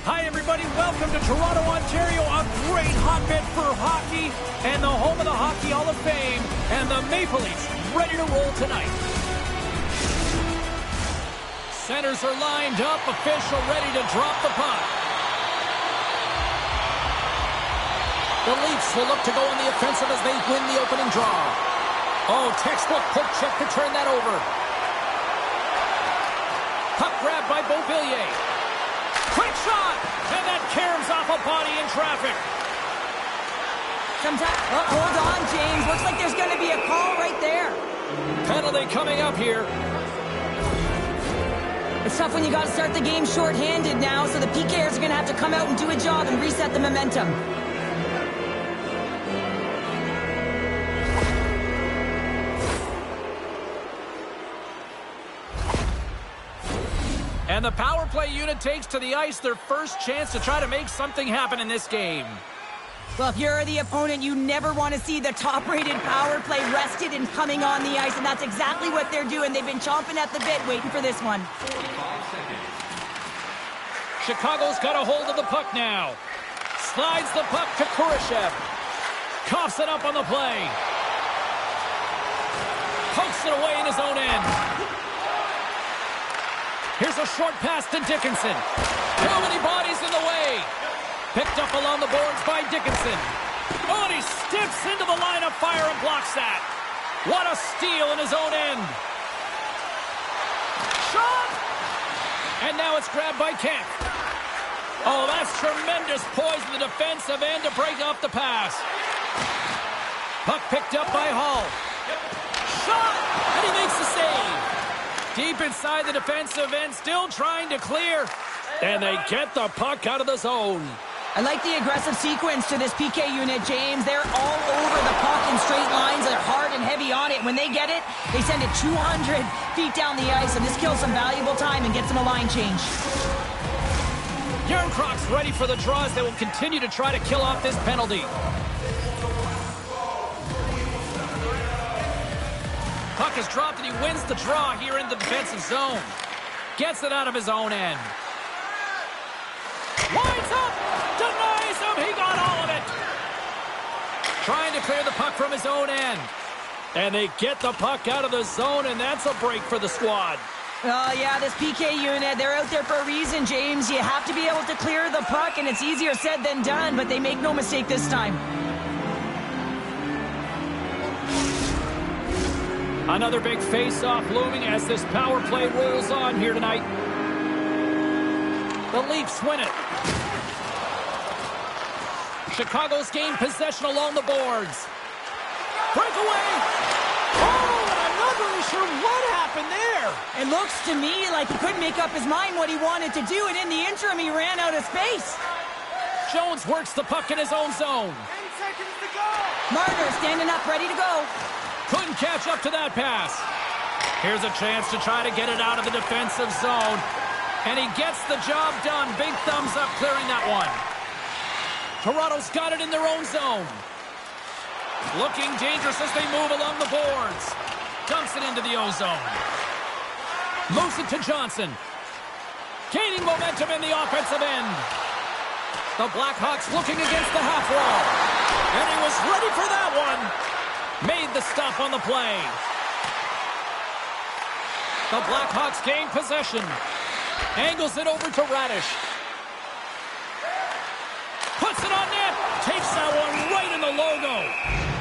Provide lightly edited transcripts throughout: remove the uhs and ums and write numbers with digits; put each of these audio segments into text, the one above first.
Hi, everybody. Welcome to Toronto, Ontario, a great hotbed for hockey and the home of the Hockey Hall of Fame. And the Maple Leafs ready to roll tonight. Centers are lined up, official ready to drop the puck. The Leafs will look to go on the offensive as they win the opening draw. Oh, textbook poke check to turn that over. Puck grab by Beauvillier. Quick shot! And that caroms off a body in traffic. Hold on, James. Looks like there's going to be a call right there. Penalty coming up here. It's tough when you got to start the game short-handed now, so the PKers are going to have to come out and do a job and reset the momentum. And the power play unit takes to the ice their first chance to try to make something happen in this game. Well, if you're the opponent, you never want to see the top-rated power play rested and coming on the ice, and that's exactly what they're doing. They've been chomping at the bit waiting for this one. Chicago's got a hold of the puck now. Slides the puck to Cashapp. Coughs it up on the play. Pokes it away in his own end. Here's a short pass to Dickinson. Too many bodies in the way. Picked up along the boards by Dickinson. Oh, and he steps into the line of fire and blocks that. What a steal in his own end. Shot! And now it's grabbed by Kemp. Oh, that's tremendous poise in the defensive end to break off the pass. Puck picked up by Hall. Shot! And he makes the save. Deep inside the defensive end, still trying to clear. And they get the puck out of the zone. I like the aggressive sequence to this PK unit, James. They're all over the puck in straight lines. They're hard and heavy on it. When they get it, they send it 200 feet down the ice, and this kills some valuable time and gets them a line change. Yerncrock's ready for the draw as they will continue to try to kill off this penalty. Puck is dropped and he wins the draw here in the defensive zone. Gets it out of his own end. Winds up! Denies him! He got all of it! Trying to clear the puck from his own end. And they get the puck out of the zone, and that's a break for the squad. Yeah, this PK unit, they're out there for a reason, James. You have to be able to clear the puck, and it's easier said than done, but they make no mistake this time. Another big face-off looming as this power play rolls on here tonight. The Leafs win it. Chicago's gained possession along the boards. Breakaway! Oh, and I'm not really sure what happened there. It looks to me like he couldn't make up his mind what he wanted to do, and in the interim, he ran out of space. Jones works the puck in his own zone. 10 seconds to go. Marner standing up, ready to go. Couldn't catch up to that pass. Here's a chance to try to get it out of the defensive zone. And he gets the job done. Big thumbs up clearing that one. Toronto's got it in their own zone. Looking dangerous as they move along the boards. Dumps it into the O-zone. Moves it to Johnson. Gaining momentum in the offensive end. The Blackhawks looking against the half wall. And he was ready for that one. Made the stop on the play. The Blackhawks gain possession. Angles it over to Radish. Puts it on net. Takes that one right in the logo.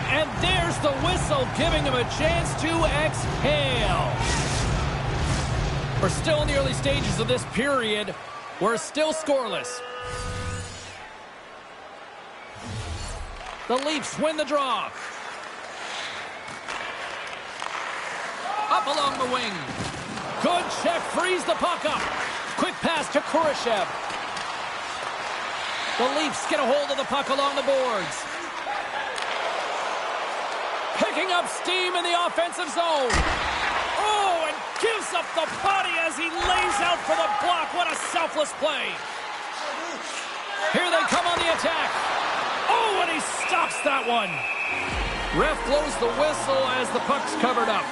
And there's the whistle, giving him a chance to exhale. We're still in the early stages of this period. We're still scoreless. The Leafs win the draw. Up along the wing. Good check, frees the puck up. Quick pass to Cashapp. The Leafs get a hold of the puck along the boards. Picking up steam in the offensive zone. Oh, and gives up the body as he lays out for the block. What a selfless play. Here they come on the attack. Oh, and he stops that one. Ref blows the whistle as the puck's covered up.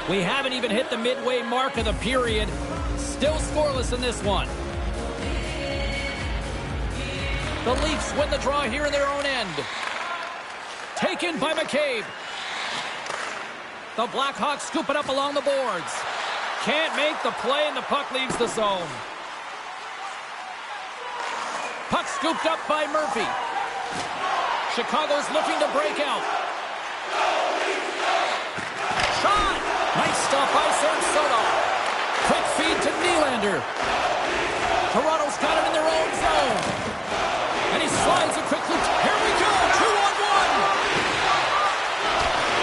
We haven't even hit the midway mark of the period. Still scoreless in this one. The Leafs win the draw here in their own end. Taken by McCabe. The Blackhawks scoop it up along the boards. Can't make the play, and the puck leaves the zone. Puck scooped up by Murphy. Chicago's looking to break out. Shot! Nice stuff by Sarasota. Quick feed to Nylander. Toronto's got it in their own zone. And he slides it quickly. Here we go! 2-on-1!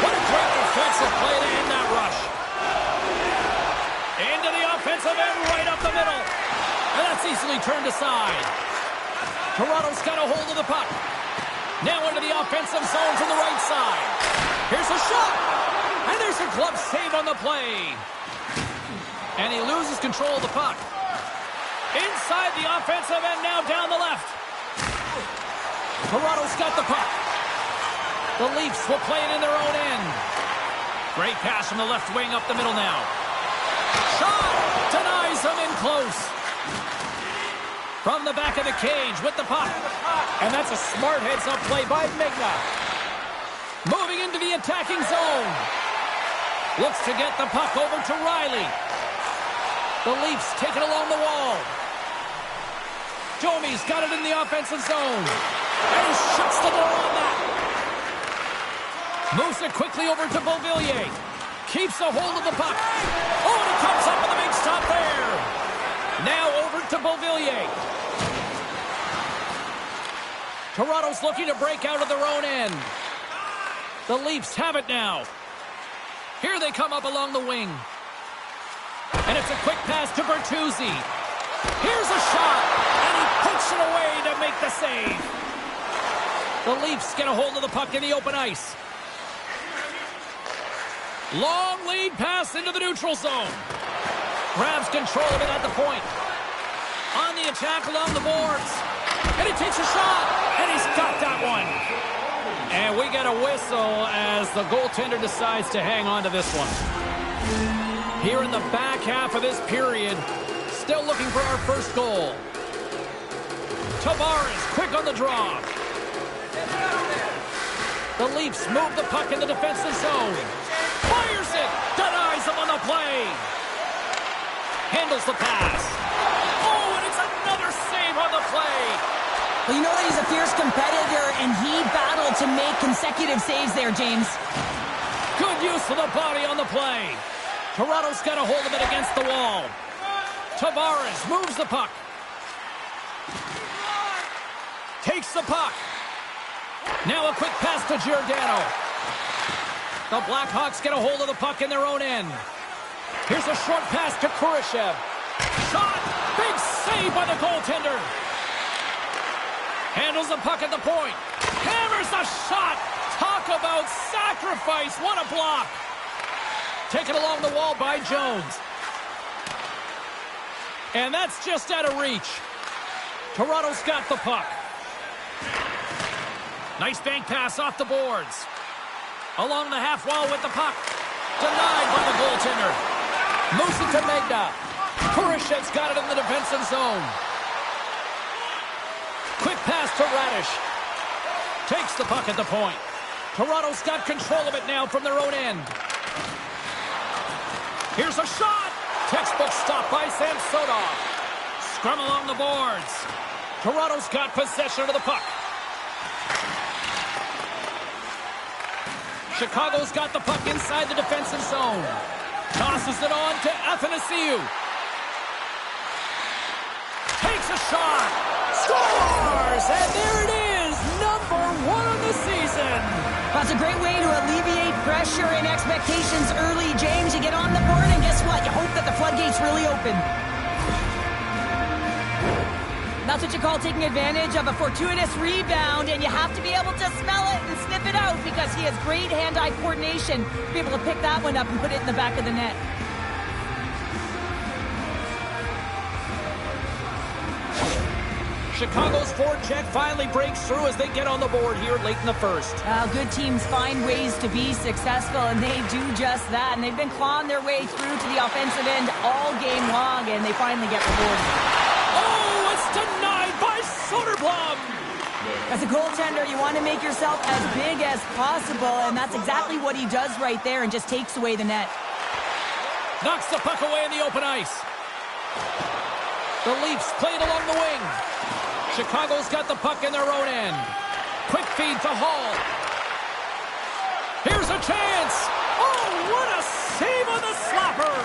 What a great defensive play to end that rush. Into the offensive end, right up the middle. And that's easily turned aside. Toronto's got a hold of the puck. Now into the offensive zone from the right side. Here's a shot. And there's a glove save on the play. And he loses control of the puck. Inside the offensive end, now down the left. Toronto's got the puck. The Leafs will play it in their own end. Great pass from the left wing up the middle now. Shot! Denies him in close. From the back of the cage with the puck. And that's a smart heads-up play by Megna. Moving into the attacking zone. Looks to get the puck over to Riley. The Leafs take it along the wall. Domi's got it in the offensive zone. And he shuts the door on that. Moves it quickly over to Beauvillier. Keeps a hold of the puck. Oh, and he comes up with a big stop there. Now over to Beauvillier. Toronto's looking to break out of their own end. The Leafs have it now. Here they come up along the wing. And it's a quick pass to Bertuzzi. Here's a shot. And he puts it away to make the save. The Leafs get a hold of the puck in the open ice. Long lead pass into the neutral zone. Grabs control of it at the point. On the attack along the boards. And he takes a shot. And he's got that one. And we get a whistle as the goaltender decides to hang on to this one. Here in the back half of this period, still looking for our first goal. Tavares quick on the draw. The Leafs move the puck in the defensive zone. Fires it. Denies him on the play. Handles the pass. Oh, and it's another save on the play. Well, you know that he's a fierce competitor, and he battled to make consecutive saves there, James. Good use of the body on the play. Toronto's got a hold of it against the wall. Tavares moves the puck. Takes the puck. Now a quick pass to Giordano. The Blackhawks get a hold of the puck in their own end. Here's a short pass to Kurashev. Shot! Big save by the goaltender. Handles the puck at the point. Hammers the shot. Talk about sacrifice. What a block. Taken along the wall by Jones. And that's just out of reach. Toronto's got the puck. Nice bank pass off the boards. Along the half wall with the puck. Denied by the goaltender. Moves it to Megna. Kurashev's got it in the defensive zone. Quick pass to Radish. Takes the puck at the point. Toronto's got control of it now from their own end. Here's a shot. Textbook stop by Samsonov. Scrum along the boards. Toronto's got possession of the puck. Chicago's got the puck inside the defensive zone. Tosses it on to Athanasiou. Takes a shot. Scores! And there it is. Number 1 of the season. That's a great way to alleviate pressure and expectations early, James. You get on the board, and guess what? You hope that the floodgates really open. That's what you call taking advantage of a fortuitous rebound, and you have to be able to smell it and sniff it out because he has great hand-eye coordination to be able to pick that one up and put it in the back of the net. Chicago's forecheck finally breaks through as they get on the board here late in the first. Good teams find ways to be successful, and they do just that. And they've been clawing their way through to the offensive end all game long, and they finally get rewarded. Oh, it's denied by Soderblom. As a goaltender, you want to make yourself as big as possible, and that's exactly what he does right there and just takes away the net. Knocks the puck away in the open ice. The Leafs play it along the wing. Chicago's got the puck in their own end. Quick feed to Hall. Here's a chance. Oh, what a save on the slapper.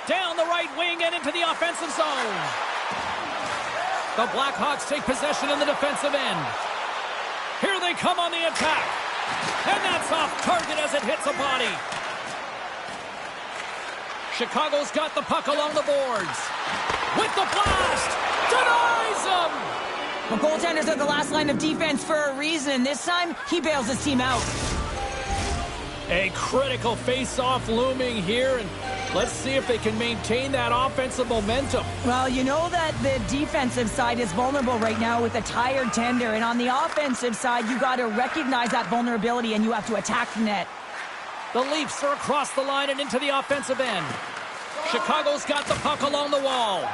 Down the right wing and into the offensive zone. The Blackhawks take possession in the defensive end. Here they come on the attack. And that's off target as it hits a body. Chicago's got the puck along the boards. With the blast! Denies him! Well, goaltenders are the last line of defense for a reason. This time, he bails his team out. A critical face-off looming here, and let's see if they can maintain that offensive momentum. Well, you know that the defensive side is vulnerable right now with a tired tender, and on the offensive side, you got to recognize that vulnerability, and you have to attack the net. The Leafs are across the line and into the offensive end. Chicago's got the puck along the wall.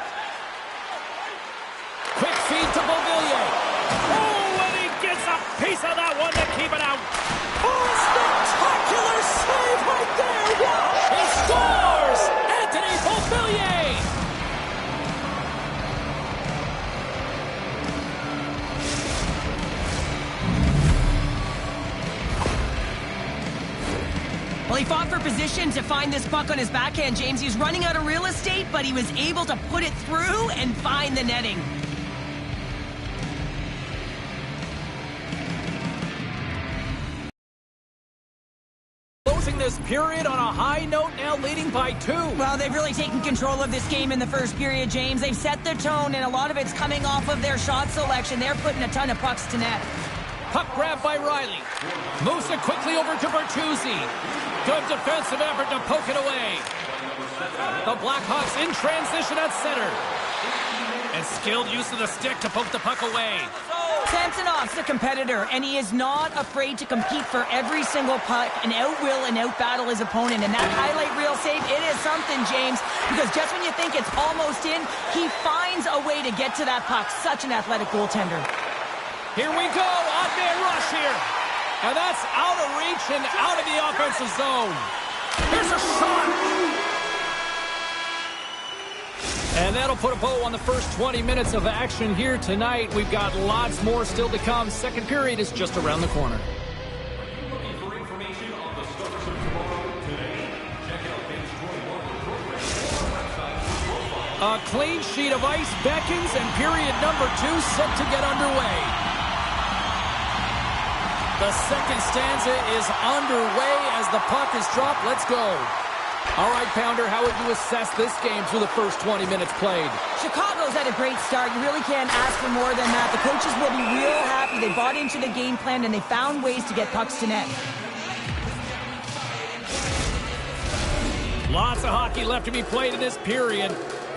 Quick feed to Beauvillier. Oh, and he gets a piece of that one to keep it out. Oh, spectacular save right there. Wow. He scores! Anthony Beauvillier! Well, he fought for position to find this puck on his backhand, James. He was running out of real estate, but he was able to put it through and find the netting. Closing this period on a high note, now leading by 2. Well, they've really taken control of this game in the first period, James. They've set the tone, and a lot of it's coming off of their shot selection. They're putting a ton of pucks to net. Puck grab by Riley. Moves it quickly over to Bertuzzi. Good defensive effort to poke it away. The Blackhawks in transition at center. And skilled use of the stick to poke the puck away. Samsonov's a competitor, and he is not afraid to compete for every single puck and outwill and outbattle his opponent. And that highlight reel save, it is something, James, because just when you think it's almost in, he finds a way to get to that puck. Such an athletic goaltender. Here we go, odd-man rush here. And that's out of reach and out of the offensive zone. Here's a shot. And that'll put a bow on the first 20 minutes of action here tonight. We've got lots more still to come. Second period is just around the corner. Looking for information on the starts of tomorrow today? Check out page 21 of the program or website. A clean sheet of ice beckons, and period number 2 set to get underway. The second stanza is underway as the puck is dropped. Let's go. All right, Pounder, how would you assess this game through the first 20 minutes played? Chicago's had a great start. You really can't ask for more than that. The coaches will be real happy. They bought into the game plan, and they found ways to get pucks to net. Lots of hockey left to be played in this period.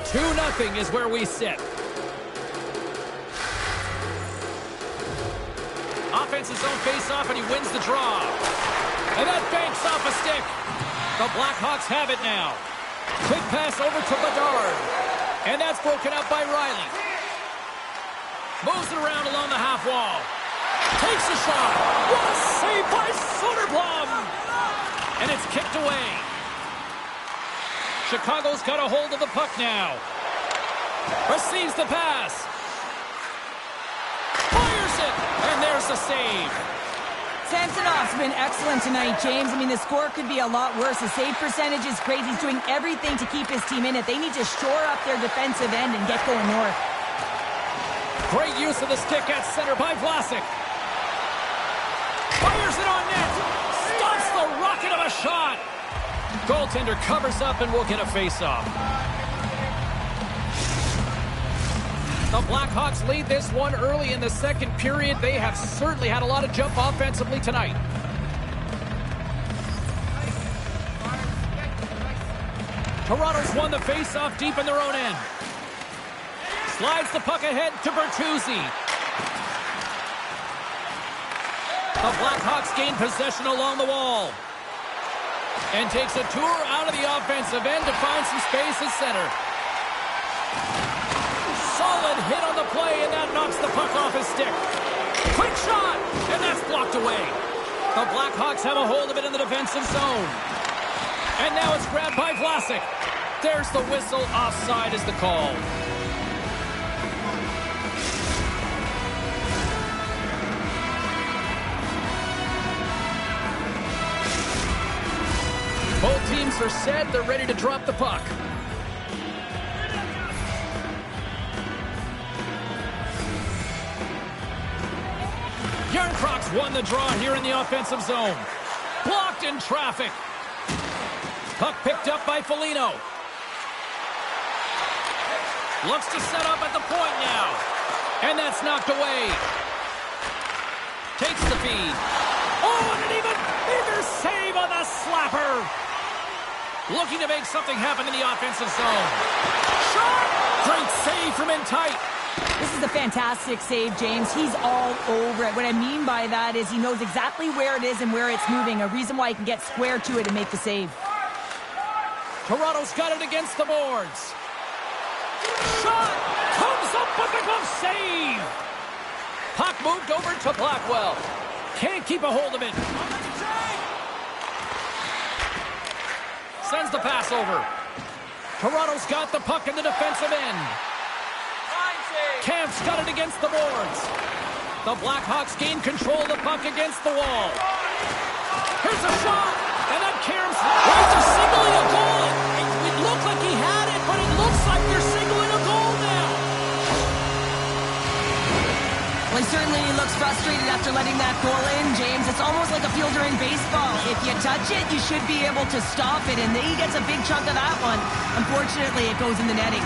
2-0 is where we sit. Offensive zone face-off, and he wins the draw. And that banks off a stick. The Blackhawks have it now. Quick pass over to Bedard. And that's broken up by Riley. Moves it around along the half wall. Takes a shot. What a save by Soderblom. And it's kicked away. Chicago's got a hold of the puck now. Receives the pass. Fires it. And there's the save. Samsonov's been excellent tonight, James. I mean, the score could be a lot worse. The save percentage is crazy. He's doing everything to keep his team in it. They need to shore up their defensive end and get going north. Great use of the stick at center by Vlasic. Fires it on net. Stops the rocket of a shot. Goaltender covers up and will get a face-off. The Blackhawks lead this one early in the second period. They have certainly had a lot of jump offensively tonight. Toronto's won the face-off deep in their own end. Slides the puck ahead to Bertuzzi. The Blackhawks gain possession along the wall. And takes a tour out of the offensive end to find some space at center. Solid hit on the play, and that knocks the puck off his stick. Quick shot, and that's blocked away. The Blackhawks have a hold of it in the defensive zone. And now it's grabbed by Vlasic. There's the whistle. Offside is the call. Both teams are set. They're ready to drop the puck. Yarncrocs won the draw here in the offensive zone. Blocked in traffic. Puck picked up by Foligno. Looks to set up at the point now. And that's knocked away. Takes the feed. Oh, and an even bigger save on the slapper. Looking to make something happen in the offensive zone. Shot! Great save from in tight. This is a fantastic save, James. He's all over it. What I mean by that is he knows exactly where it is and where it's moving. A reason why he can get square to it and make the save. Toronto's got it against the boards. Shot! Comes up with the glove save! Puck moved over to Blackwell. Can't keep a hold of it. Sends the pass over. Toronto's got the puck in the defensive end. Camp's got it against the boards. The Blackhawks gain control of the puck against the wall. Here's a shot! And then Camp's signaling a goal. It looked like he had it, but it looks like they're signaling a goal now. Well, he certainly looks frustrated after letting that goal in, James. It's almost like a fielder in baseball. If you touch it, you should be able to stop it, and he gets a big chunk of that one. Unfortunately, it goes in the netting.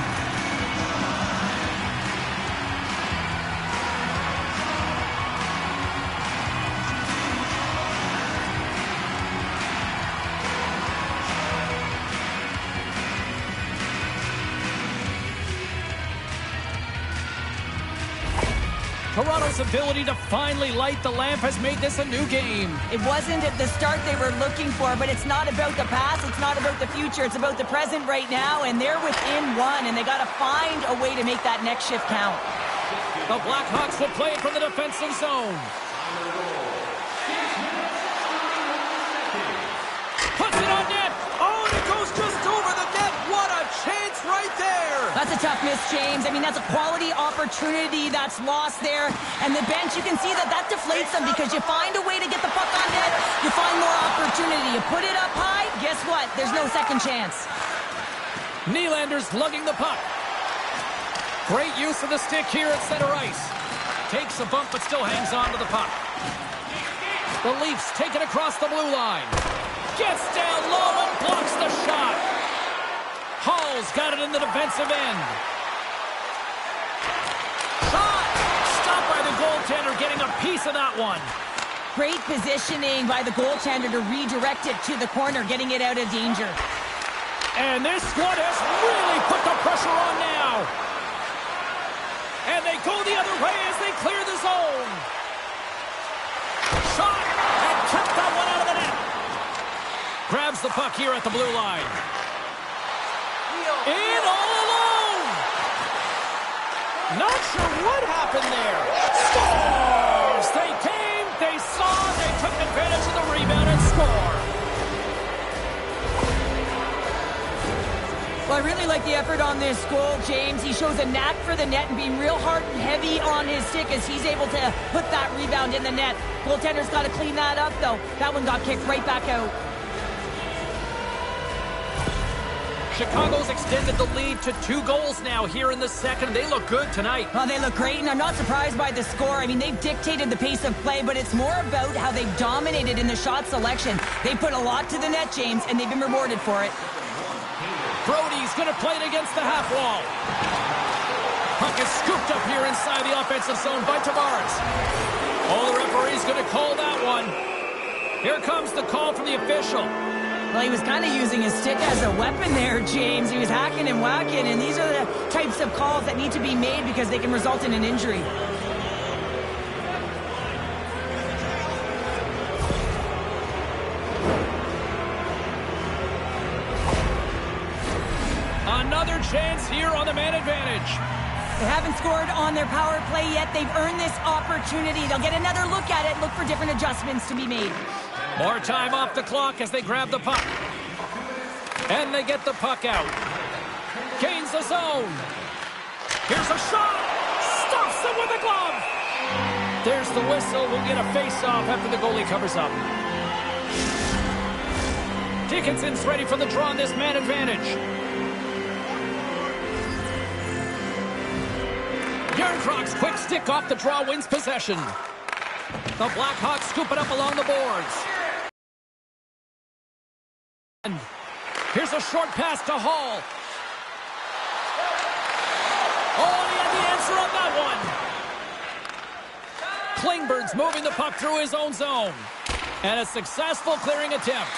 Toronto's ability to finally light the lamp has made this a new game. It wasn't at the start they were looking for, but it's not about the past, it's not about the future, it's about the present right now, and they're within one, and they got to find a way to make that next shift count. The Blackhawks will play it from the defensive zone. Puts it on net. Oh, and it goes just over the net. What a chance right there. That's a tough miss, James. I mean, that's a quality opportunity that's lost there. And the bench, you can see that deflates them because you find a way to get the puck on net, you find more opportunity. You put it up high, guess what? There's no second chance. Nylander's lugging the puck. Great use of the stick here at center ice. Takes a bump, but still hangs on to the puck. The Leafs take it across the blue line. Gets down low and blocks the shot. Hall's got it in the defensive end. Shot! Stopped by the goaltender, getting a piece of that one. Great positioning by the goaltender to redirect it to the corner, getting it out of danger. And this squad has really put the pressure on now. And they go the other way as they clear the zone. Shot! And kept that one out of the net. Grabs the puck here at the blue line. In all alone. Not sure what happened there. Scores! They came, they saw, they took advantage of the rebound and score. Well, I really like the effort on this goal, James. He shows a knack for the net and being real hard and heavy on his stick as he's able to put that rebound in the net. Goaltender's got to clean that up, though. That one got kicked right back out. Chicago's extended the lead to 2 goals now here in the second. They look good tonight. Well, they look great, and I'm not surprised by the score. I mean, they've dictated the pace of play, but it's more about how they've dominated in the shot selection. They put a lot to the net, James, and they've been rewarded for it. Brody's going to play it against the half wall. Puck is scooped up here inside the offensive zone by Tavares. Oh, the referee's going to call that one. Here comes the call from the official. Well, he was kind of using his stick as a weapon there, James. He was hacking and whacking, and these are the types of calls that need to be made because they can result in an injury. Another chance here on the man advantage. They haven't scored on their power play yet. They've earned this opportunity. They'll get another look at it, look for different adjustments to be made. More time off the clock as they grab the puck. And they get the puck out. Gains the zone. Here's a shot. Stuffs it with a glove. There's the whistle. We'll get a face-off after the goalie covers up. Dickinson's ready for the draw on this man advantage. Yarncrocs quick stick off the draw wins possession. The Blackhawks scoop it up along the boards. And here's a short pass to Hall. Oh, he had the answer on that one. Klingberg's moving the puck through his own zone. And a successful clearing attempt.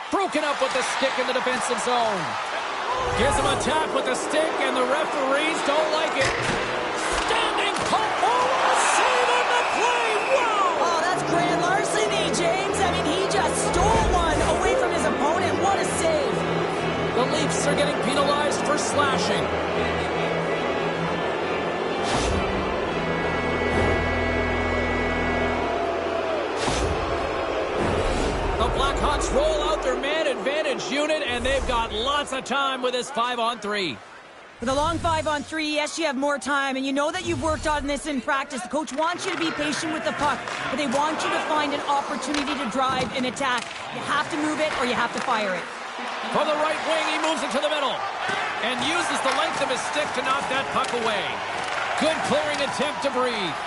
Broken up with the stick in the defensive zone. Gives him a tap with the stick, and the referees don't like it. Standing puck. Oh, a save on the play. Wow! Oh, that's grand larceny, James. I mean, he just stole one away from his opponent. What a save. The Leafs are getting penalized for slashing. The Blackhawks roll out their man advantage unit, and they've got lots of time with this 5-on-3. With a long 5-on-3, yes, you have more time, and you know that you've worked on this in practice. The coach wants you to be patient with the puck, but they want you to find an opportunity to drive and attack. You have to move it or you have to fire it. From the right wing, he moves it to the middle and uses the length of his stick to knock that puck away. Good clearing attempt to breathe.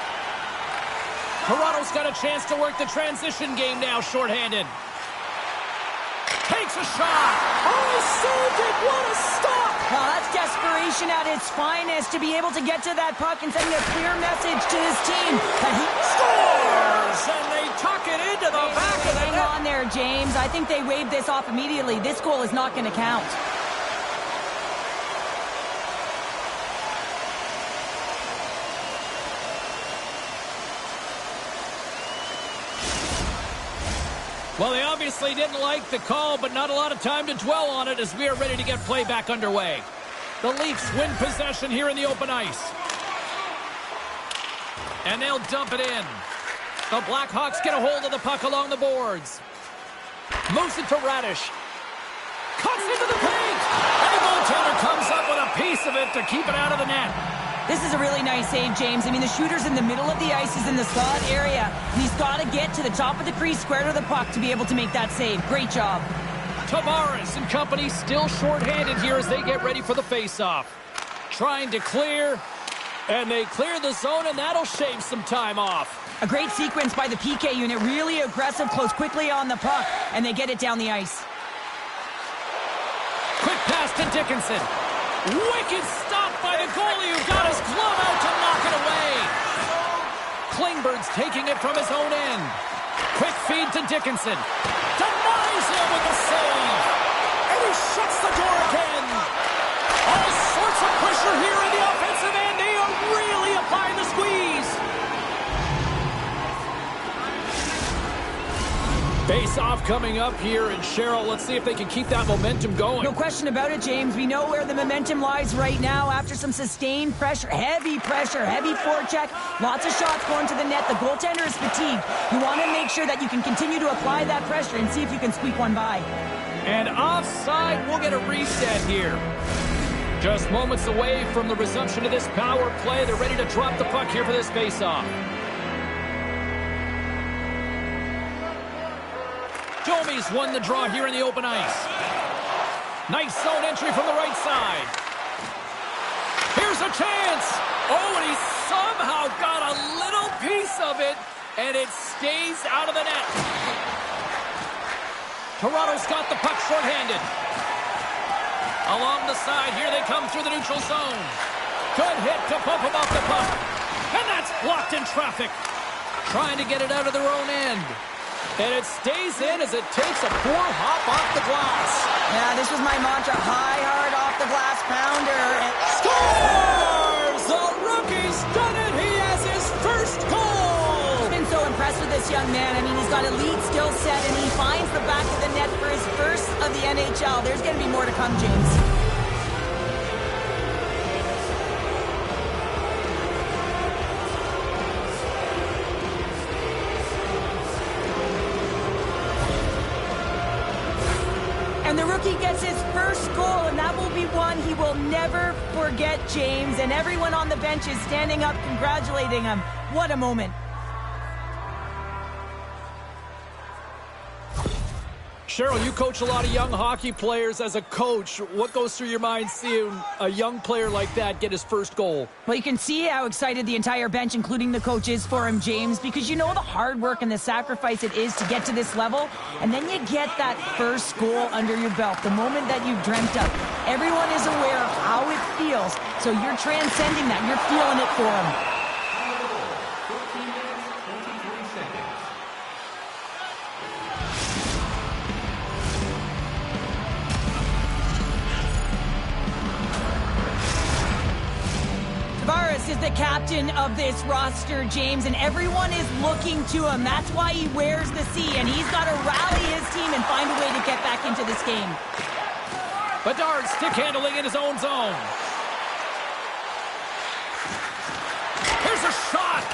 Toronto's got a chance to work the transition game now, shorthanded. Takes a shot. Oh, he saved it. What a stop. Well, that's desperation at its finest to be able to get to that puck and sending a clear message to his team that he Scores! And they tuck it into the back of the Hang net. on there, James. I think they waved this off immediately. This goal is not going to count. Well, they obviously didn't like the call, but not a lot of time to dwell on it as we are ready to get play back underway. The Leafs win possession here in the open ice. And they'll dump it in. The Blackhawks get a hold of the puck along the boards. Moves it to Radish. Cuts into the paint! And the goaltender comes up with a piece of it to keep it out of the net. This is a really nice save, James. I mean, the shooter's in the middle of the ice. He's in the slot area. And he's got to get to the top of the crease, square to the puck to be able to make that save. Great job. Tavares and company still shorthanded here as they get ready for the face-off. Trying to clear, and they clear the zone, and that'll shave some time off. A great sequence by the PK unit. Really aggressive, close quickly on the puck, and they get it down the ice. Quick pass to Dickinson. Wicked stop by the goalie who got his glove out to knock it away. Klingberg's taking it from his own end. Quick feed to Dickinson. Denies him with the save. And he shuts the door again. All sorts of pressure here in the offensive end. They are really applying the squeeze. Face-off coming up here, and Cheryl, let's see if they can keep that momentum going. No question about it, James. We know where the momentum lies right now after some sustained pressure, heavy forecheck, lots of shots going to the net. The goaltender is fatigued. You want to make sure that you can continue to apply that pressure and see if you can squeak one by. And offside, we'll get a reset here. Just moments away from the resumption of this power play. They're ready to drop the puck here for this face-off. Domi's won the draw here in the open ice. Nice zone entry from the right side. Here's a chance. Oh, and he somehow got a little piece of it, and it stays out of the net. Toronto's got the puck shorthanded. Along the side, here they come through the neutral zone. Good hit to pump him off the puck. And that's blocked in traffic. Trying to get it out of their own end. And it stays in as it takes a poor hop off the glass. Yeah, this was my mantra. High, hard, off the glass pounder. And Scores! The rookie's done it! He has his first goal! I've been so impressed with this young man. I mean, he's got elite skill set, and he finds the back of the net for his first of the NHL. There's going to be more to come, James. And the rookie gets his first goal, and that will be one he will never forget, James. And everyone on the bench is standing up, congratulating him. What a moment. Cheryl, you coach a lot of young hockey players. As a coach, what goes through your mind seeing a young player like that get his first goal? Well, you can see how excited the entire bench, including the coach, is for him, James, because you know the hard work and the sacrifice it is to get to this level, and then you get that first goal under your belt, the moment that you've dreamt of. Everyone is aware of how it feels, so you're transcending that. You're feeling it for him. Is the captain of this roster, James, and everyone is looking to him. That's why he wears the C, and he's got to rally his team and find a way to get back into this game. Bedard stick handling in his own zone. Here's a shot.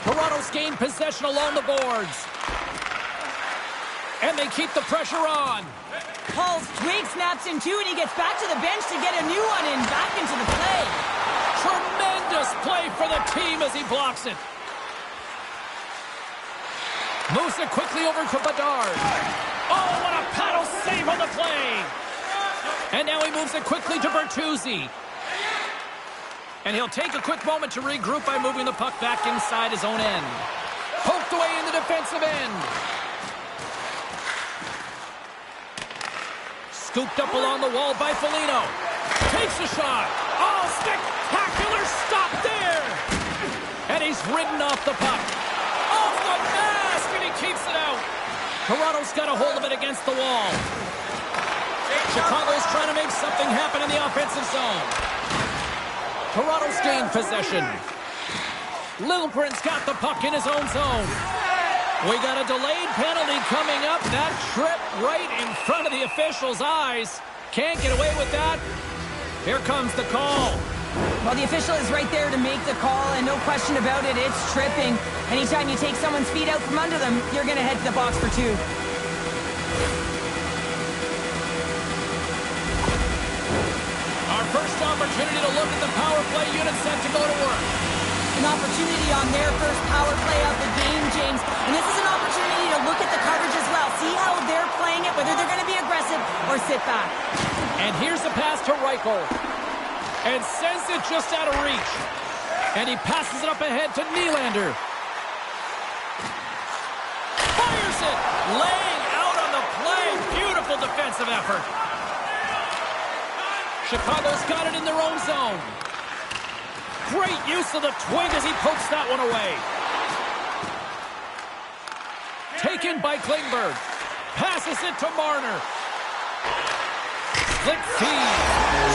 Toronto's gained possession along the boards. And they keep the pressure on. Paul's twig snaps in two, and he gets back to the bench to get a new one and back into the play. Tremendous play for the team as he blocks it. Moves it quickly over to Bedard. Oh, what a paddle save on the play. And now he moves it quickly to Bertuzzi. And he'll take a quick moment to regroup by moving the puck back inside his own end. Poked away in the defensive end. Scooped up along the wall by Foligno. Takes a shot. Oh, spectacular stop there. And he's ridden off the puck. Off the mask, and he keeps it out. Toronto's got a hold of it against the wall. Chicago's trying to make something happen in the offensive zone. Toronto's gained possession. Littleprint's got the puck in his own zone. We got a delayed penalty coming up. That trip right in front of the official's eyes. Can't get away with that. Here comes the call. Well, the official is right there to make the call, and no question about it, it's tripping. Anytime you take someone's feet out from under them, you're going to head to the box for two. Our first opportunity to look at the power play unit set to go to work. An opportunity on their first power play of the game, James. And this is an opportunity to look at the coverage as well. See how they're playing it, whether they're going to be aggressive or sit back. And here's the pass to Reichel. And sends it just out of reach. And he passes it up ahead to Nylander. Fires it! Laying out on the play. Beautiful defensive effort. Chicago's got it in their own zone. Great use of the twig as he pokes that one away. Taken by Klingberg. Passes it to Marner. Slick feed.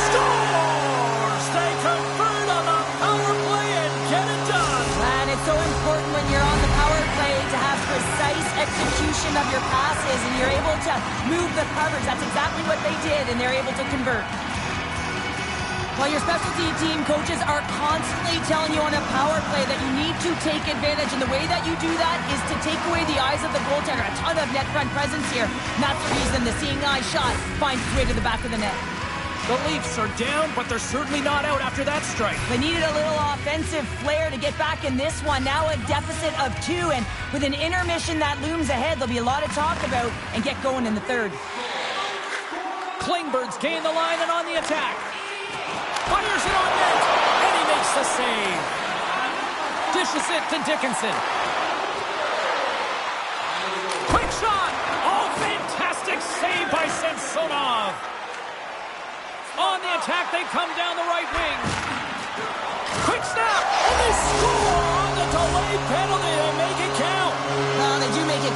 Scores! They convert on the power play and get it done. And it's so important when you're on the power play to have precise execution of your passes, and you're able to move the coverage. That's exactly what they did, and they're able to convert. Well, your specialty team coaches are constantly telling you on a power play that you need to take advantage, and the way that you do that is to take away the eyes of the goaltender. A ton of net front presence here, and that's the reason the seeing eye shot finds its way to the back of the net. The Leafs are down, but they're certainly not out after that strike. They needed a little offensive flair to get back in this one. Now a deficit of 2, and with an intermission that looms ahead, there'll be a lot to talk about and get going in the third. Klingberg's gained the line and on the attack. Fires it on net, and he makes the save. Dishes it to Dickinson. Quick shot. Oh, fantastic save by Samsonov. On the attack, they come down the right wing. Quick snap, and they score on the delayed penalty to make it count.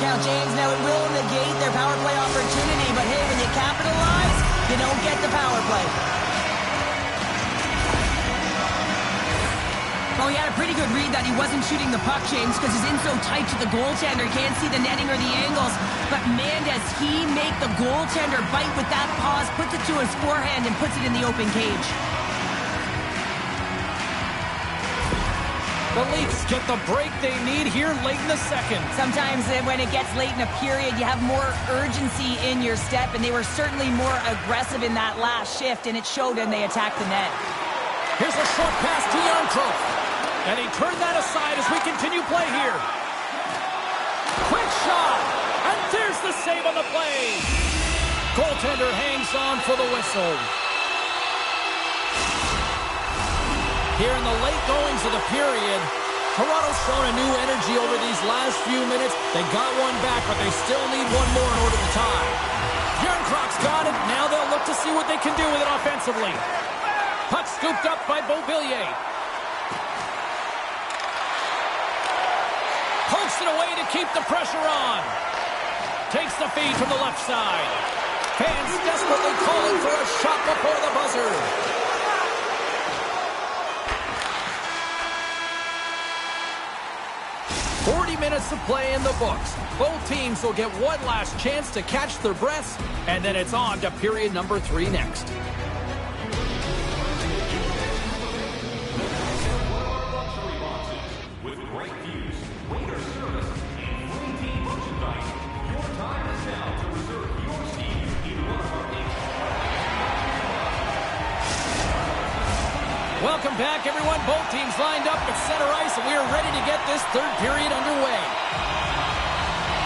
count, James. Now, it will negate their power play opportunity, but hey, when you capitalize, you don't get the power play. Well, he had a pretty good read that he wasn't shooting the puck, James, because he's in so tight to the goaltender. He can't see the netting or the angles. But, man, does he make the goaltender bite with that pause, puts it to his forehand, and puts it in the open cage. The Leafs get the break they need here late in the second. Sometimes when it gets late in a period, you have more urgency in your step, and they were certainly more aggressive in that last shift, and it showed when they attacked the net. Here's a short pass to Yarncroke. And he turned that aside as we continue play here. Quick shot. And there's the save on the play. Goaltender hangs on for the whistle. Here in the late goings of the period, Toronto's shown a new energy over these last few minutes. They got one back, but they still need one more in order to tie. Yarncroke's got it. Now they'll look to see what they can do with it offensively. Puck scooped up by Beauvillier. Pokes it away to keep the pressure on. Takes the feed from the left side. Fans desperately calling for a shot before the buzzer. Minutes of play in the books. Both teams will get one last chance to catch their breaths, and then it's on to period number 3 next. With great views, waiter service, and free team merchandise, your time is now to reserve your seat in one of our Welcome back, everyone. Both teams lined up at center ice, and we are ready to get this third period underway.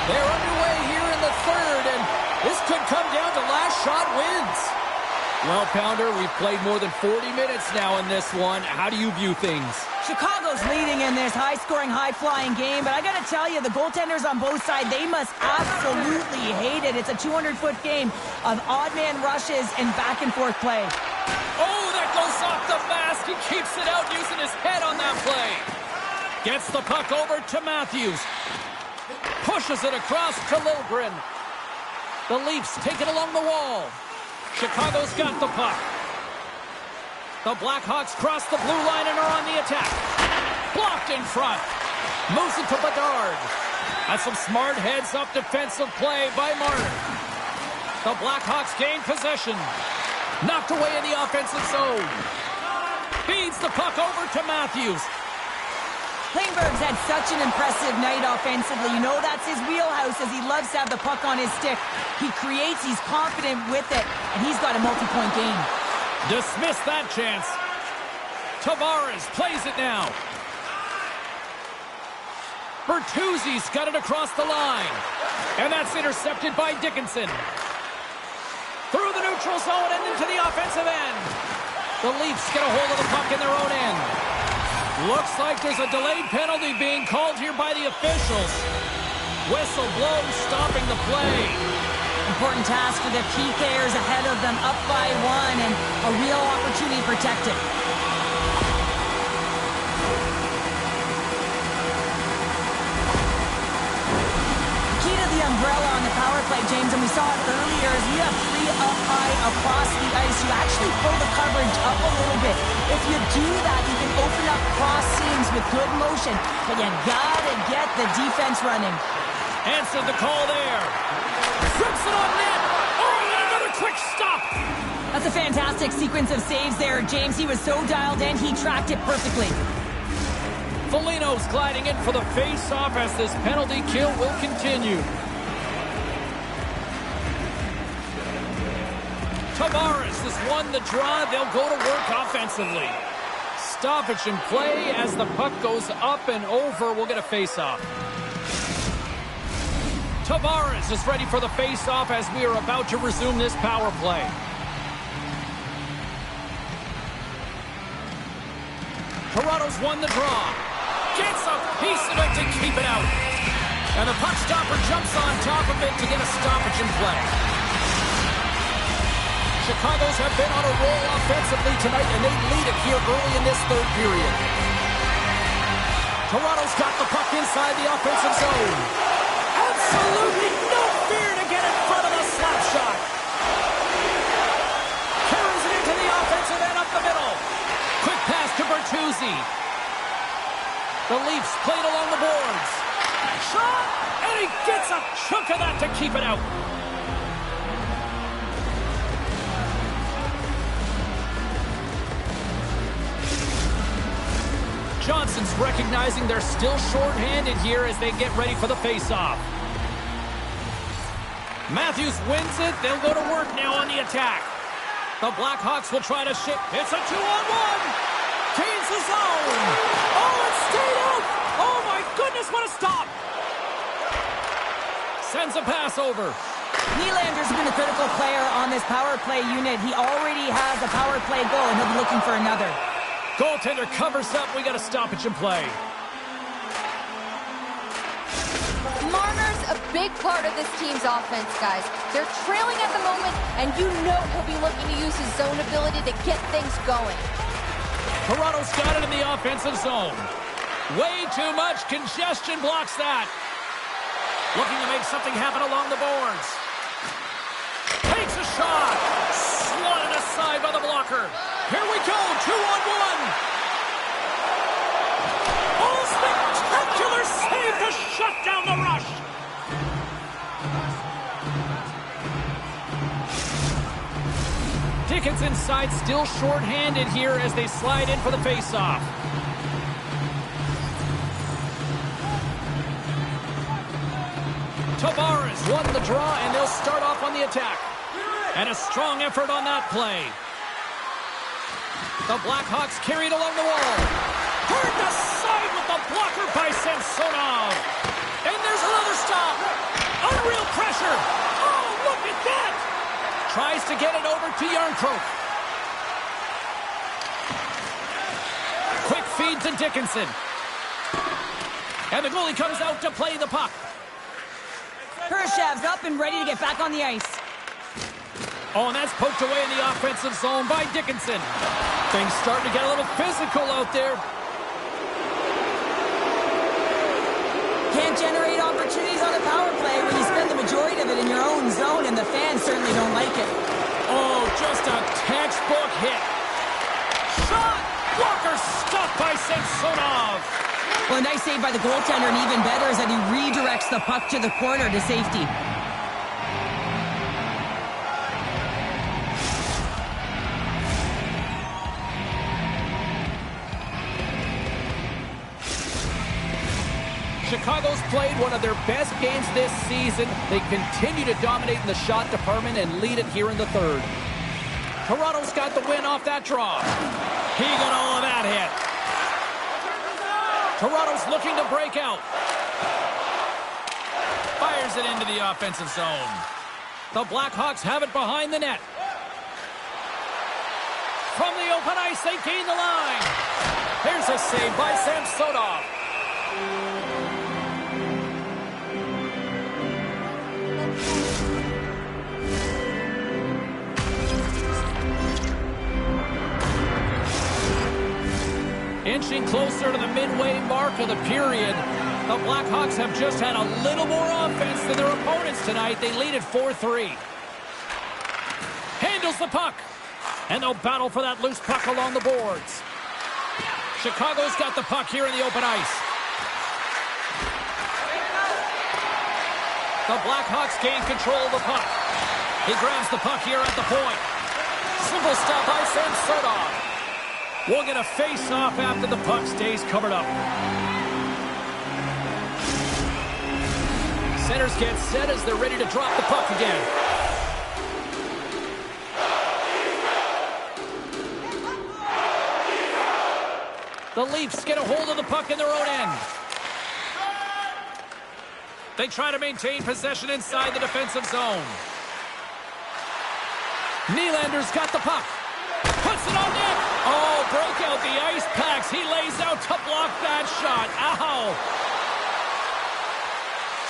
They're underway here in the third, and this could come down to last shot wins. Well, Pounder, we've played more than 40 minutes now in this one. How do you view things? Chicago's leading in this high-scoring, high-flying game, but I got to tell you, the goaltenders on both sides, they must absolutely hate it. It's a 200-foot game of odd-man rushes and back-and-forth play. Oh, that goes off the mask. He keeps it out using his head on that play. Gets the puck over to Matthews. Pushes it across to Liljegren. The Leafs take it along the wall. Chicago's got the puck. The Blackhawks cross the blue line and are on the attack. Blocked in front. Moves it to Bedard. That's some smart heads-up defensive play by Marner. The Blackhawks gain possession. Knocked away in the offensive zone. Feeds the puck over to Matthews. Klingberg's had such an impressive night offensively. You know that's his wheelhouse, as he loves to have the puck on his stick. He creates, he's confident with it, and he's got a multi-point game. Dismiss that chance. Tavares plays it now. Bertuzzi's got it across the line. And that's intercepted by Dickinson. Through the neutral zone and into the offensive end. The Leafs get a hold of the puck in their own end. Looks like there's a delayed penalty being called here by the officials. Whistle blows, stopping the play. Important task for the PKers ahead of them, up by 1, and a real opportunity to protect it. The umbrella on the power play, James, and we saw it earlier, as you have 3 up high across the ice. You actually pull the coverage up a little bit. If you do that, you can open up cross seams with good motion, but you gotta get the defense running. Answered the call there. Flips it on net. Oh, and another quick stop. That's a fantastic sequence of saves there, James. He was so dialed in, he tracked it perfectly. Foligno's gliding in for the face-off as this penalty kill will continue. Tavares has won the draw. They'll go to work offensively. Stoppage in play as the puck goes up and over. We'll get a face-off. Tavares is ready for the face-off as we are about to resume this power play. Toronto's won the draw. Gets a piece of it to keep it out. And the puck stopper jumps on top of it to get a stoppage in play. Chicago's have been on a roll offensively tonight, and they lead it here early in this third period. Toronto's got the puck inside the offensive zone. And Absolutely no fear to get in front of the slap shot. Carries it into the offensive end up the middle. Quick pass to Bertuzzi. The Leafs played along the boards. Shot! And he gets a chunk of that to keep it out. Johnson's recognizing they're still short-handed here as they get ready for the face-off. Matthews wins it. They'll go to work now on the attack. The Blackhawks will try to shift. It's a 2-on-1. Gains the zone. Oh, it stayed out. Oh, my goodness, what a stop. Sends a pass over. Nylander's been a critical player on this power play unit. He already has a power play goal, and he'll be looking for another. Goaltender covers up. We got a stoppage in play. Marner's a big part of this team's offense, guys. They're trailing at the moment, and you know he'll be looking to use his zone ability to get things going. Toronto's got it in the offensive zone. Way too much congestion blocks that. Looking to make something happen along the boards. Takes a shot. Swatted aside by the blocker. Here we go, 2-on-1. Oh, spectacular save to shut down the rush. Dickens inside, still short-handed here as they slide in for the face-off. Tavares won the draw, and they'll start off on the attack. And a strong effort on that play. The Blackhawks carried along the wall. Turned aside with the blocker by Samsonov. And there's another stop. Unreal pressure. Oh, look at that. Tries to get it over to Yarncroke. Quick feed to Dickinson. And the goalie comes out to play the puck. Cashapp's up and ready to get back on the ice. Oh, and that's poked away in the offensive zone by Dickinson. Things starting to get a little physical out there. Can't generate opportunities on the power play when you spend the majority of it in your own zone, and the fans certainly don't like it. Oh, just a textbook hit. Shot! Blocker stopped by Samsonov. Well, a nice save by the goaltender, and even better is that he redirects the puck to the corner to safety. Chicago's played one of their best games this season. They continue to dominate in the shot department and lead it here in the third. Toronto's got the win off that draw. He got all of that hit. Toronto's looking to break out. Fires it into the offensive zone. The Blackhawks have it behind the net. From the open ice, they gain the line. Here's a save by Samsonov. Inching closer to the midway mark of the period. The Blackhawks have just had a little more offense than their opponents tonight. They lead at 4-3. Handles the puck. And they'll battle for that loose puck along the boards. Chicago's got the puck here in the open ice. The Blackhawks gain control of the puck. He grabs the puck here at the point. Simple stop by Samsonov. We'll get a face-off after the puck stays covered up. Centers get set as they're ready to drop the puck again. The Leafs get a hold of the puck in their own end. They try to maintain possession inside the defensive zone. Nylander's got the puck. Puts it on net. Oh, break out the ice packs. He lays out to block that shot. Ow.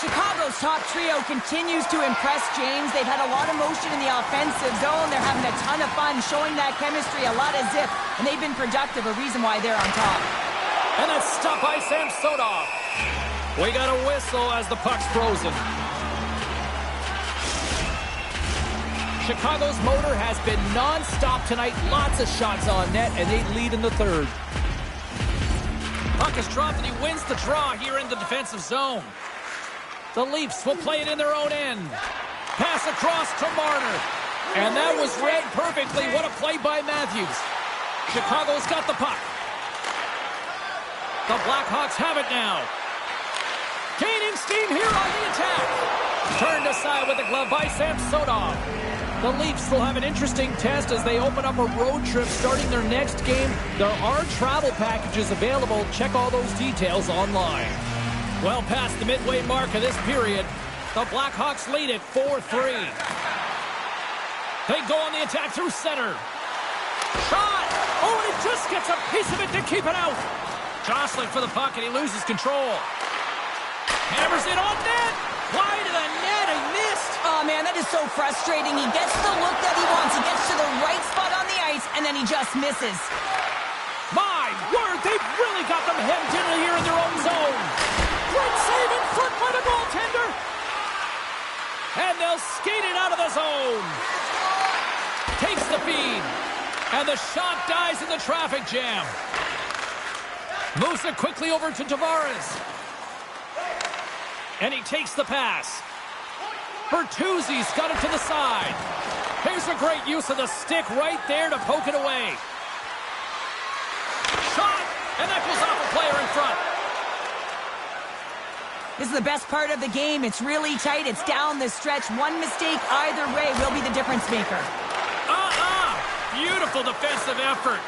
Chicago's top trio continues to impress, James. They've had a lot of motion in the offensive zone. They're having a ton of fun, showing that chemistry, a lot of zip, and they've been productive, a reason why they're on top. And that's stopped by Samsonov. We got a whistle as the puck's frozen. Chicago's motor has been non-stop tonight. Lots of shots on net, and they lead in the third. Puck is dropped, and he wins the draw here in the defensive zone. The Leafs will play it in their own end. Pass across to Marner. And that was read perfectly. What a play by Matthews. Chicago's got the puck. The Blackhawks have it now. Gaining steam here on the attack. Turned aside with the glove by Samsonov. The Leafs will have an interesting test as they open up a road trip starting their next game. There are travel packages available. Check all those details online. Well past the midway mark of this period, the Blackhawks lead it 4-3. They go on the attack through center. Shot! Oh, and he just gets a piece of it to keep it out. Jostling for the puck, and he loses control. Hammers it on net. Wide to the net, he missed. Oh, man, that is so frustrating. He gets the look that he wants. He gets to the right spot on the ice, and then he just misses. My word, they've really got them hemmed in here in their own zone. Great save in front by the goaltender. And they'll skate it out of the zone. Takes the feed. And the shot dies in the traffic jam. Moves it quickly over to Tavares. And he takes the pass. Bertuzzi's got it to the side. Here's a great use of the stick right there to poke it away. Shot! And that goes off a player in front. This is the best part of the game. It's really tight. It's down the stretch. One mistake either way will be the difference maker. Beautiful defensive effort.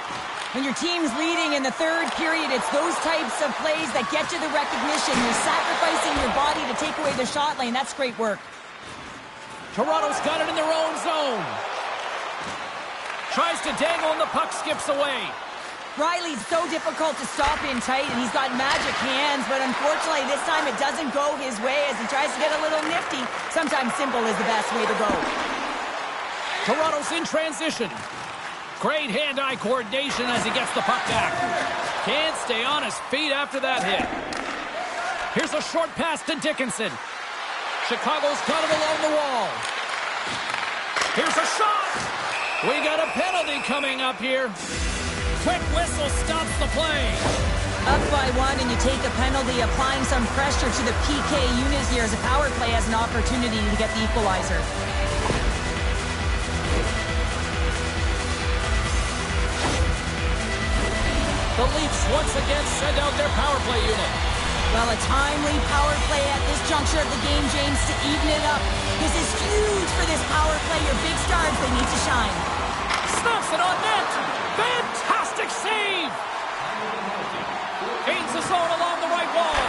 When your team's leading in the third period, it's those types of plays that get you the recognition. You're sacrificing your body to take away the shot lane. That's great work. Toronto's got it in their own zone. Tries to dangle and the puck skips away. Riley's so difficult to stop in tight, and he's got magic hands, but unfortunately this time it doesn't go his way as he tries to get a little nifty. Sometimes simple is the best way to go. Toronto's in transition. Great hand-eye coordination as he gets the puck back. Can't stay on his feet after that hit. Here's a short pass to Dickinson. Chicago's got it along the wall. Here's a shot. We got a penalty coming up here. Quick whistle stops the play. Up by one and you take a penalty, applying some pressure to the PK unit here as a power play has an opportunity to get the equalizer. The Leafs once again send out their power play unit. Well, a timely power play at this juncture of the game, James, to even it up. This is huge for this power play. Your big stars, they need to shine. Snaps it on net. Fantastic save. Gains the zone along the right wall.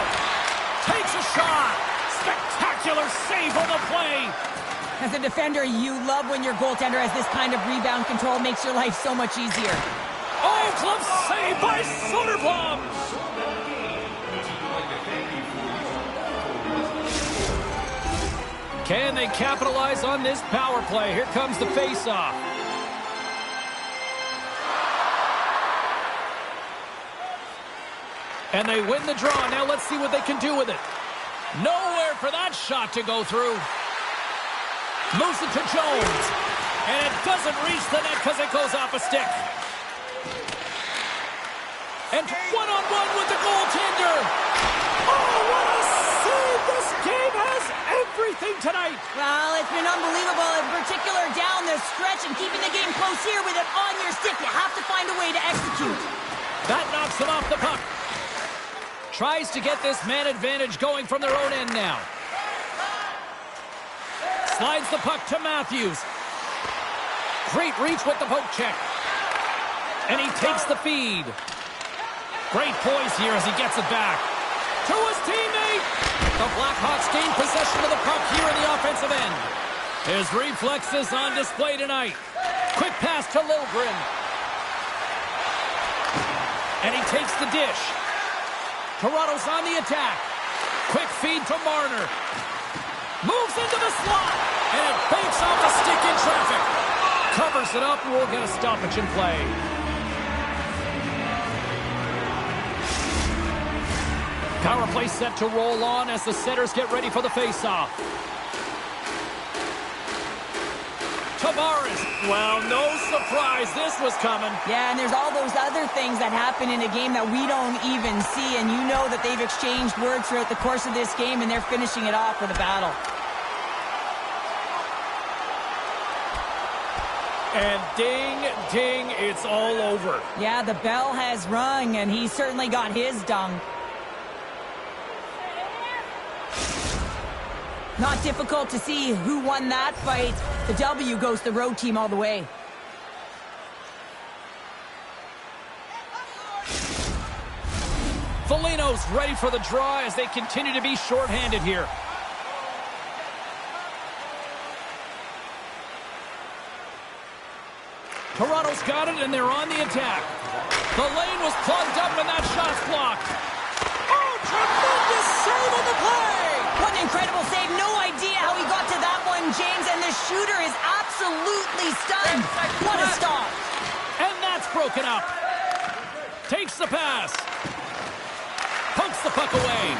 Takes a shot. Spectacular save on the play. As a defender, you love when your goaltender has this kind of rebound control. Makes your life so much easier. Oh, glove save by Soderblom. Can they capitalize on this power play? Here comes the face-off. And they win the draw. Now let's see what they can do with it. Nowhere for that shot to go through. Moves it to Jones. And it doesn't reach the net because it goes off a stick. And one-on-one with the goaltender. Oh, what a save! This game has everything tonight. Well, it's been unbelievable, in particular down the stretch and keeping the game close here with it on your stick. You have to find a way to execute. That knocks him off the puck. Tries to get this man advantage going from their own end now. Slides the puck to Matthews. Great reach with the poke check. And he takes the feed. Great poise here as he gets it back. To his teammate. The Blackhawks gain possession of the puck here in the offensive end. His reflexes on display tonight. Quick pass to Liljegren. And he takes the dish. Toronto's on the attack. Quick feed to Marner. Moves into the slot. And it banks off a stick in traffic. Covers it up and we'll get a stoppage in play. Power play set to roll on as the setters get ready for the face-off. To Tavares. Well, no surprise. This was coming. Yeah, and there's all those other things that happen in a game that we don't even see, and you know that they've exchanged words throughout the course of this game, and they're finishing it off with a battle. And ding, ding, it's all over. Yeah, the bell has rung, and he certainly got his dung. Not difficult to see who won that fight. The W goes to the road team all the way. Foligno's ready for the draw as they continue to be shorthanded here. Toronto's got it, and they're on the attack. The lane was plugged up, and that shot's blocked. Oh, tremendous save on the play! What an incredible save. No idea how he got to that one, James, and the shooter is absolutely stunned. What a stop. And that's broken up. Takes the pass. Pokes the puck away.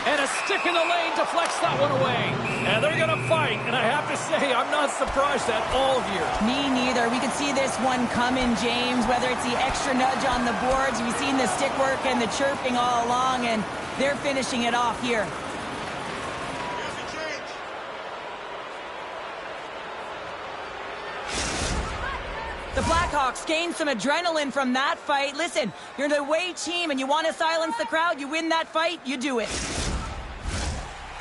And a stick in the lane deflects that one away. And they're going to fight. And I have to say, I'm not surprised at all here. Me neither. We could see this one coming, James, whether it's the extra nudge on the boards. We've seen the stick work and the chirping all along, and they're finishing it off here. The Blackhawks gained some adrenaline from that fight. Listen, you're the away team and you want to silence the crowd. You win that fight, you do it.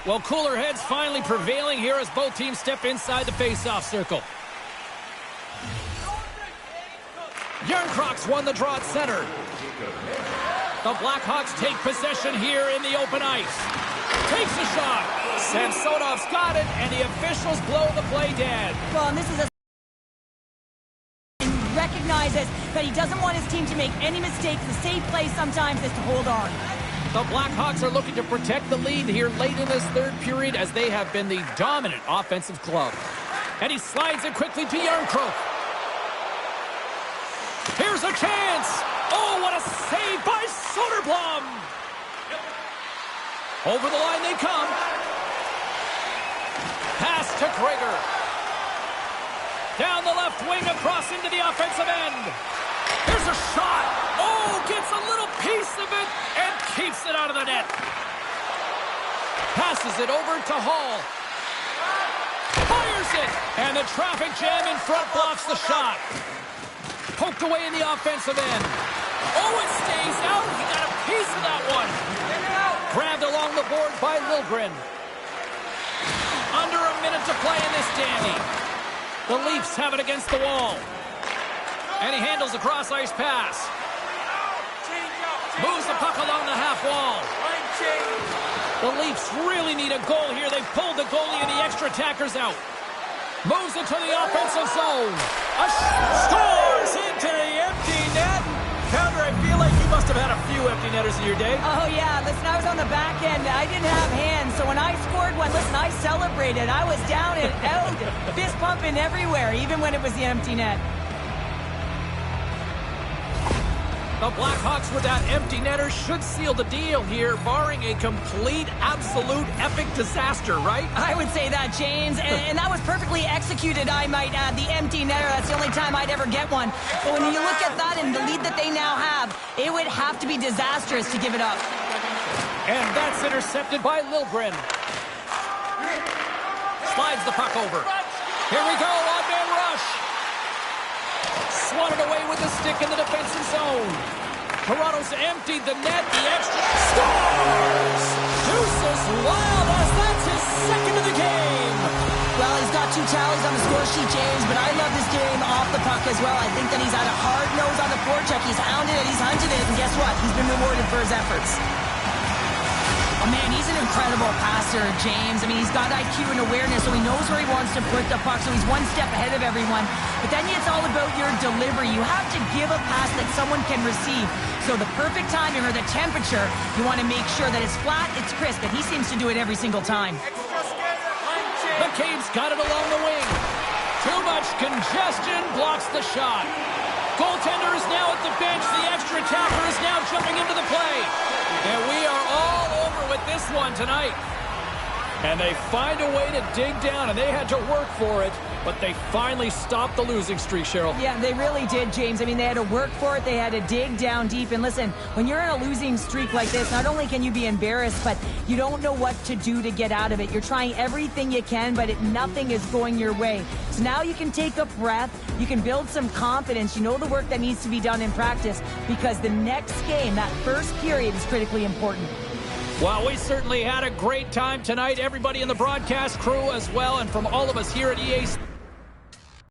Well, cooler heads finally prevailing here as both teams step inside the face-off circle. Järnkrok's won the draw at center. The Blackhawks take possession here in the open ice. Takes a shot. Samsonov's got it, and the officials blow the play dead. Well, and this is a recognizes that he doesn't want his team to make any mistakes. The safe play sometimes is to hold on. The Blackhawks are looking to protect the lead here late in this third period as they have been the dominant offensive club. And he slides it quickly to Järnkrok. Here's a chance. Oh, what a save by Soderblom. Over the line they come. Pass to Gregor. Down the left wing, across into the offensive end. Here's a shot. Oh, gets a little piece of it and keeps it out of the net. Passes it over to Hall. Fires it. And the traffic jam in front blocks the shot. Poked away in the offensive end. Oh, it stays out. He got a piece of that one. Grabbed along the board by Liljegren. Under a minute to play in this dandy. The Leafs have it against the wall. And he handles a cross-ice pass. Moves the puck along the half wall. The Leafs really need a goal here. They pulled the goalie and the extra attackers out. Moves it to the offensive zone. Scores into the empty net. Pounder, I feel like you must have had a few empty netters in your day. Oh, yeah. Listen, I was on the back end. I didn't have hands, so when I scored one, listen, I celebrated. I was down and out, fist pumping everywhere, even when it was the empty net. The Blackhawks with that empty netter should seal the deal here, barring a complete, absolute, epic disaster, right? I would say that, James, and that was perfectly executed, I might add. The empty netter, that's the only time I'd ever get one. But when you look at that and the lead that they now have, it would have to be disastrous to give it up. And that's intercepted by Liljegren. Slides the puck over. Here we go, odd-man rush. Swatted away with the stick in the defensive zone. Toronto's emptied the net. The extra scores! Deuces Wild, that's his second of the game. Well, he's got 2 tallies on the score sheet, James, but I love this game off the puck as well. I think that he's had a hard nose on the forecheck. He's hounded it, he's hunted it, and guess what? He's been rewarded for his efforts. Oh, man, he's an incredible passer, James. I mean, he's got IQ and awareness, so he knows where he wants to put the puck, so he's one step ahead of everyone. But then it's all about your delivery. You have to give a pass that someone can receive. So the perfect timing or the temperature, you want to make sure that it's flat, it's crisp, and he seems to do it every single time. McCabe's got it along the wing. Too much congestion blocks the shot. Goaltender is now at the bench. The extra attacker is now jumping into the play. And we are all over with this one tonight. And they find a way to dig down, and they had to work for it, but they finally stopped the losing streak, Cheryl. Yeah, they really did, James. I mean, they had to work for it. They had to dig down deep. And listen, when you're in a losing streak like this, not only can you be embarrassed, but you don't know what to do to get out of it. You're trying everything you can, but nothing is going your way. So now you can take a breath. You can build some confidence. You know the work that needs to be done in practice, because the next game, that first period, is critically important. Well, we certainly had a great time tonight. Everybody in the broadcast crew as well, and from all of us here at EA